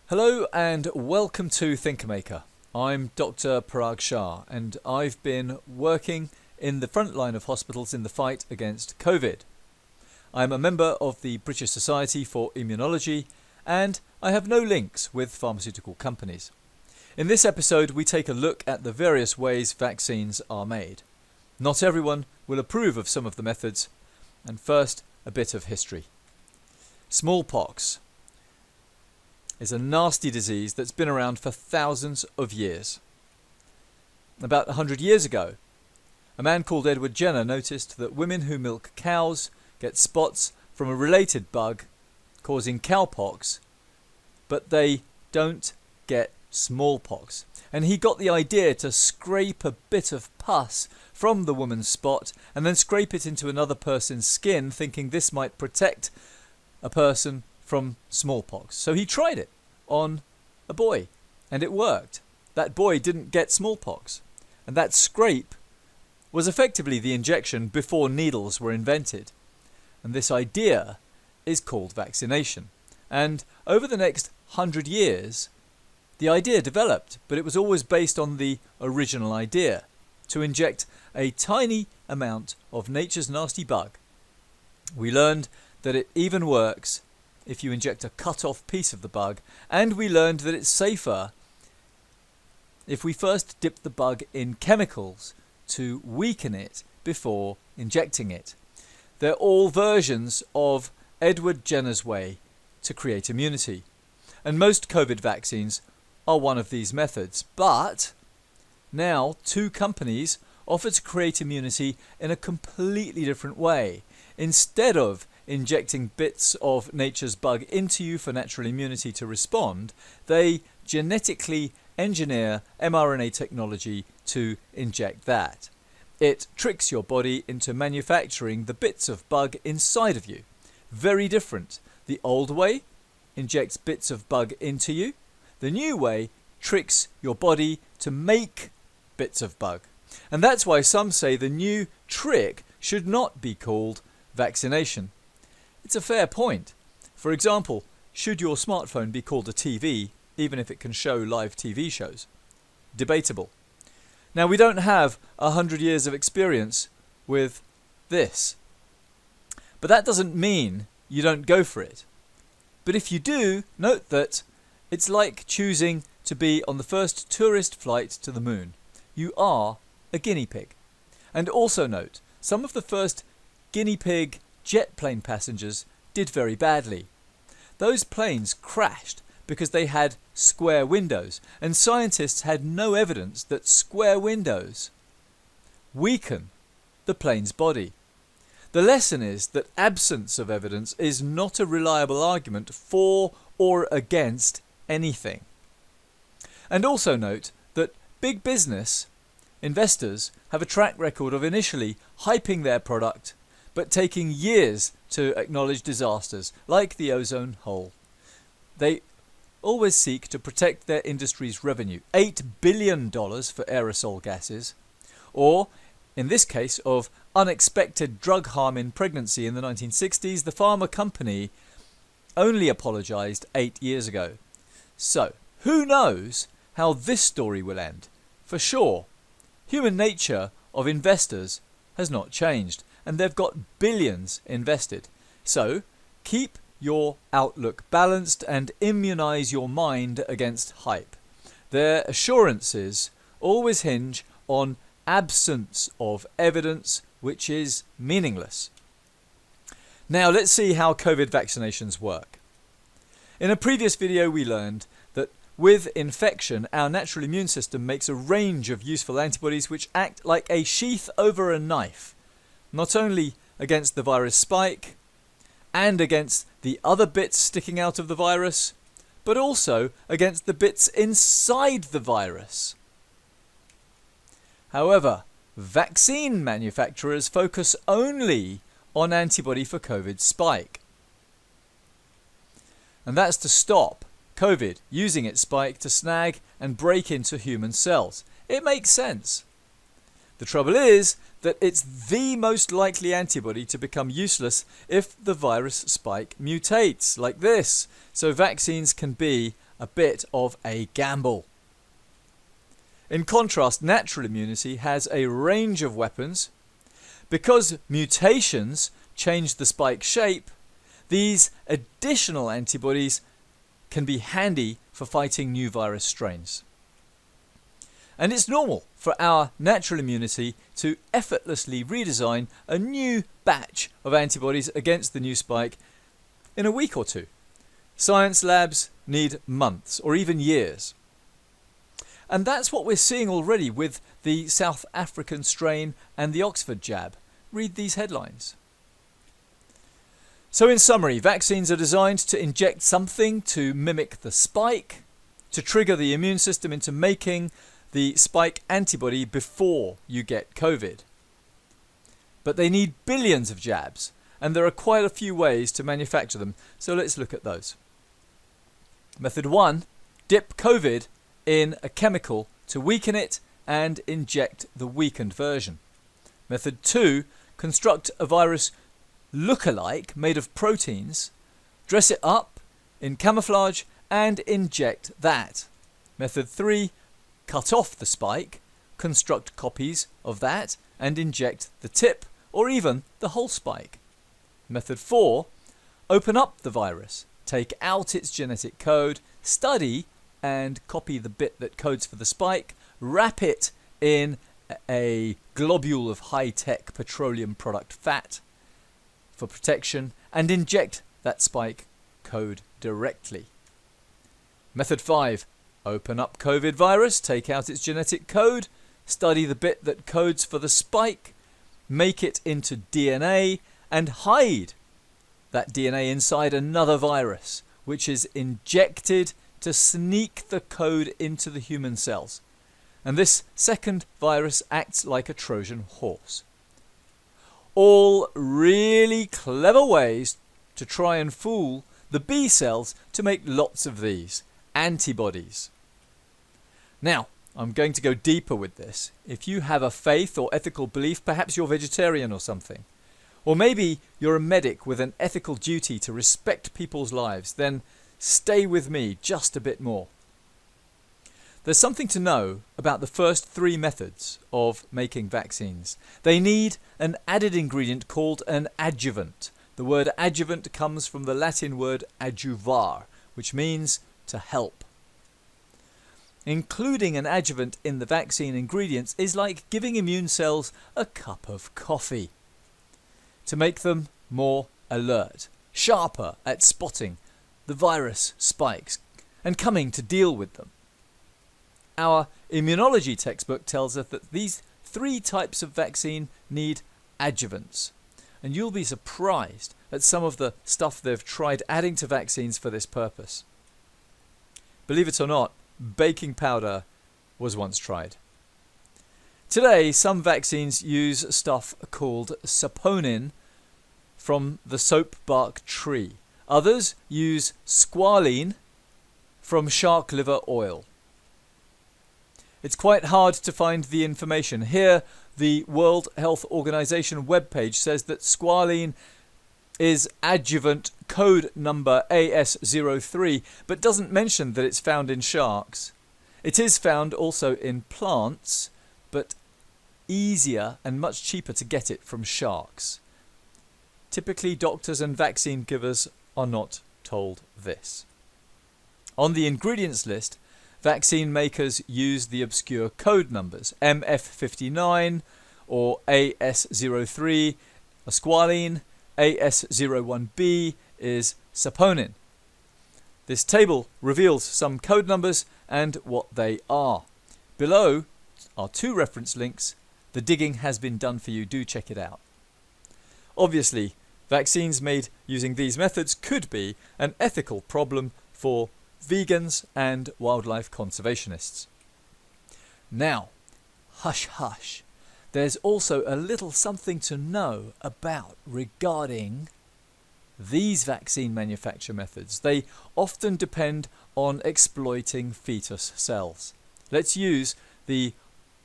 Hello and welcome to Thinkermaker. I'm Dr. Parag Shah and I've been working in the front line of hospitals in the fight against COVID. I'm a member of the British Society for Immunology and I have no links with pharmaceutical companies. In this episode we take a look at the various ways vaccines are made. Not everyone will approve of some of the methods, and first a bit of history. Smallpox is a nasty disease that's been around for thousands of years. About 100 years ago, a man called Edward Jenner noticed that women who milk cows get spots from a related bug causing cowpox, but they don't get smallpox. And he got the idea to scrape a bit of pus from the woman's spot and then scrape it into another person's skin, thinking this might protect a person from smallpox. So he tried it on a boy and it worked. That boy didn't get smallpox, and that scrape was effectively the injection before needles were invented. And this idea is called vaccination. And over the next 100 years the idea developed, but it was always based on the original idea to inject a tiny amount of nature's nasty bug. We learned that it even works if you inject a cut-off piece of the bug, and we learned that it's safer if we first dip the bug in chemicals to weaken it before injecting it. They're all versions of Edward Jenner's way to create immunity, and most COVID vaccines are one of these methods. But now 2 companies offer to create immunity in a completely different way. Instead of injecting bits of nature's bug into you for natural immunity to respond, they genetically engineer mRNA technology to inject that. It tricks your body into manufacturing the bits of bug inside of you. Very different. The old way injects bits of bug into you. The new way tricks your body to make bits of bug. And that's why some say the new trick should not be called vaccination. It's a fair point. For example, should your smartphone be called a TV, even if it can show live TV shows? Debatable. Now, we don't have 100 years of experience with this, but that doesn't mean you don't go for it. But if you do, note that it's like choosing to be on the first tourist flight to the moon. You are a guinea pig. And also note, some of the first guinea pig jet plane passengers did very badly. Those planes crashed because they had square windows, and scientists had no evidence that square windows weaken the plane's body. The lesson is that absence of evidence is not a reliable argument for or against anything. And also note that big business investors have a track record of initially hyping their product but taking years to acknowledge disasters like the ozone hole. They always seek to protect their industry's revenue, $8 billion for aerosol gases, or in this case of unexpected drug harm in pregnancy in the 1960s, the pharma company only apologised 8 years ago. So, who knows how this story will end? For sure, human nature of investors has not changed, and they've got billions invested. So, keep your outlook balanced and immunise your mind against hype. Their assurances always hinge on absence of evidence, which is meaningless. Now let's see how COVID vaccinations work. In a previous video we learned that with infection our natural immune system makes a range of useful antibodies which act like a sheath over a knife, not only against the virus spike and against the other bits sticking out of the virus, but also against the bits inside the virus. However, vaccine manufacturers focus only on antibody for COVID spike. And that's to stop COVID using its spike to snag and break into human cells. It makes sense. The trouble is that it's the most likely antibody to become useless if the virus spike mutates, like this. So vaccines can be a bit of a gamble. In contrast, natural immunity has a range of weapons. Because mutations change the spike shape, these additional antibodies can be handy for fighting new virus strains. And it's normal for our natural immunity to effortlessly redesign a new batch of antibodies against the new spike in a week or two. Science labs need months or even years. And that's what we're seeing already with the South African strain and the Oxford jab. Read these headlines. So in summary, vaccines are designed to inject something to mimic the spike, to trigger the immune system into making the spike antibody before you get COVID. But they need billions of jabs, and there are quite a few ways to manufacture them, so let's look at those. Method 1, dip COVID in a chemical to weaken it and inject the weakened version. Method 2, construct a virus look-alike made of proteins, dress it up in camouflage and inject that. Method 3, cut off the spike, construct copies of that and inject the tip or even the whole spike. Method 4, open up the virus, take out its genetic code, study and copy the bit that codes for the spike, wrap it in a globule of high-tech petroleum product fat for protection and inject that spike code directly. Method 5, open up COVID virus, take out its genetic code, study the bit that codes for the spike, make it into DNA and hide that DNA inside another virus, which is injected to sneak the code into the human cells. And this second virus acts like a Trojan horse. All really clever ways to try and fool the B cells to make lots of these antibodies. Now, I'm going to go deeper with this. If you have a faith or ethical belief, perhaps you're vegetarian or something, or maybe you're a medic with an ethical duty to respect people's lives, then stay with me just a bit more. There's something to know about the first 3 methods of making vaccines. They need an added ingredient called an adjuvant. The word adjuvant comes from the Latin word adjuvar, which means to help. Including an adjuvant in the vaccine ingredients is like giving immune cells a cup of coffee to make them more alert, sharper at spotting the virus spikes and coming to deal with them. Our immunology textbook tells us that these 3 types of vaccine need adjuvants. And you'll be surprised at some of the stuff they've tried adding to vaccines for this purpose. Believe it or not, baking powder was once tried. Today, some vaccines use stuff called saponin from the soap bark tree. Others use squalene from shark liver oil. It's quite hard to find the information. Here, the World Health Organization webpage says that squalene is adjuvant code number AS03, but doesn't mention that it's found in sharks. It is found also in plants, but easier and much cheaper to get it from sharks. Typically, doctors and vaccine givers are not told this. On the ingredients list, vaccine makers use the obscure code numbers MF59 or AS03 are squalene, AS01B is saponin. This table reveals some code numbers and what they are. Below are 2 reference links. The digging has been done for you. Do check it out. Obviously, vaccines made using these methods could be an ethical problem for vegans and wildlife conservationists. Now, hush hush, there's also a little something to know about regarding these vaccine manufacture methods. They often depend on exploiting fetus cells. Let's use the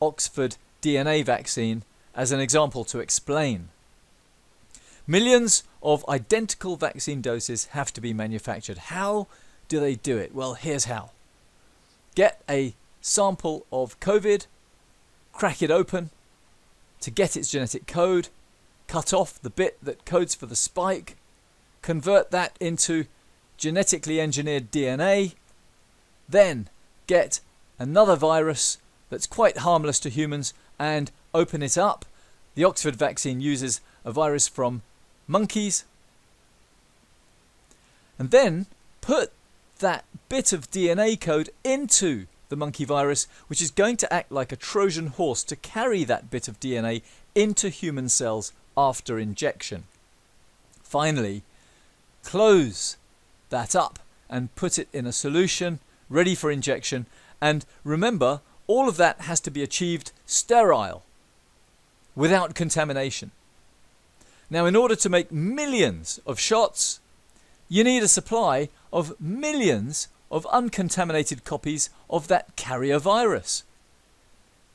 Oxford DNA vaccine as an example to explain. Millions of identical vaccine doses have to be manufactured. How do they do it? Well, here's how. Get a sample of COVID, crack it open to get its genetic code, cut off the bit that codes for the spike, convert that into genetically engineered DNA, then get another virus that's quite harmless to humans and open it up. The Oxford vaccine uses a virus from monkeys. And then put that bit of DNA code into the monkey virus, which is going to act like a Trojan horse to carry that bit of DNA into human cells after injection. Finally, close that up and put it in a solution ready for injection. And remember, all of that has to be achieved sterile, without contamination. Now, in order to make millions of shots, you need a supply of millions of uncontaminated copies of that carrier virus.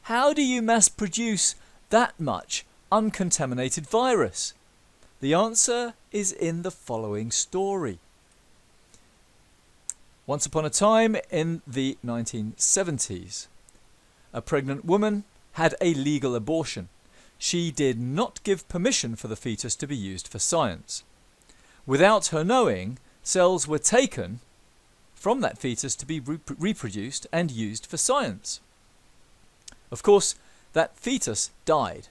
How do you mass produce that much uncontaminated virus? The answer is in the following story. Once upon a time in the 1970s, a pregnant woman had a legal abortion. She did not give permission for the fetus to be used for science. Without her knowing, cells were taken from that fetus to be reproduced and used for science. Of course, that fetus died,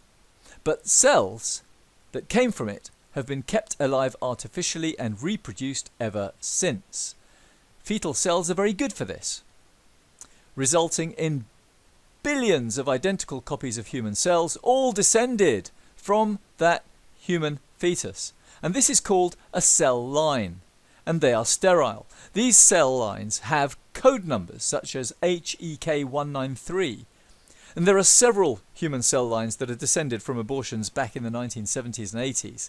but cells that came from it have been kept alive artificially and reproduced ever since. Fetal cells are very good for this, resulting in billions of identical copies of human cells, all descended from that human fetus. And this is called a cell line, and they are sterile. These cell lines have code numbers such as HEK193. And there are several human cell lines that are descended from abortions back in the 1970s and 80s.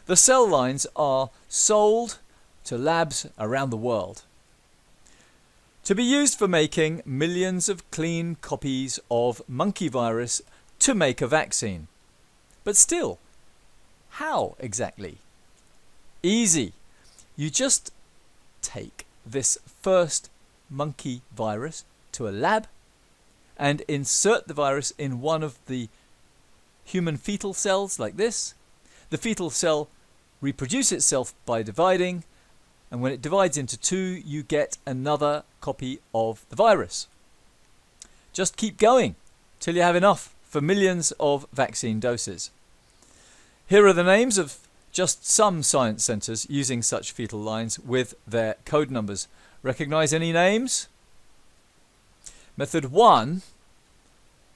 The cell lines are sold to labs around the world to be used for making millions of clean copies of monkey virus to make a vaccine. But still, how exactly? Easy. You just take this first monkey virus to a lab and insert the virus in one of the human fetal cells like this. The fetal cell reproduces itself by dividing, and when it divides into two, you get another copy of the virus. Just keep going till you have enough for millions of vaccine doses. Here are the names of just some science centres using such fetal lines with their code numbers. Recognise any names? Method 1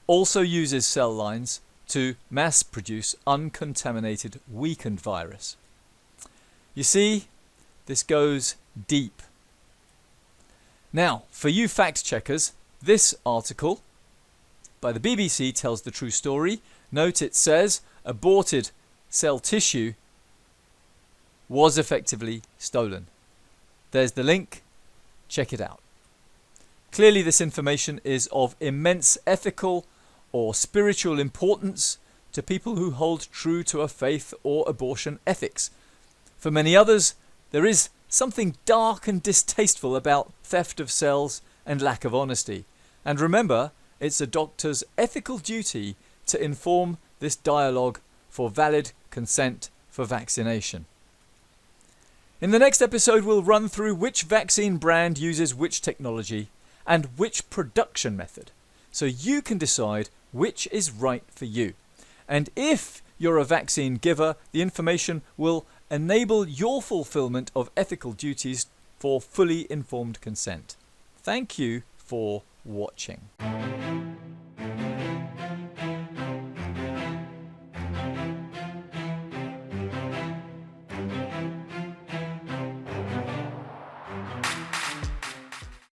also uses cell lines to mass produce uncontaminated weakened virus. You see, this goes deep. Now, for you fact checkers, this article by the BBC tells the true story. Note it says aborted cell tissue was effectively stolen. There's the link. Check it out. Clearly, this information is of immense ethical or spiritual importance to people who hold true to a faith or abortion ethics. For many others, there is something dark and distasteful about theft of cells and lack of honesty. And remember, it's a doctor's ethical duty to inform this dialogue for valid consent for vaccination. In the next episode, we'll run through which vaccine brand uses which technology and which production method, so you can decide which is right for you. And if you're a vaccine giver, the information will enable your fulfillment of ethical duties for fully informed consent. Thank you for watching.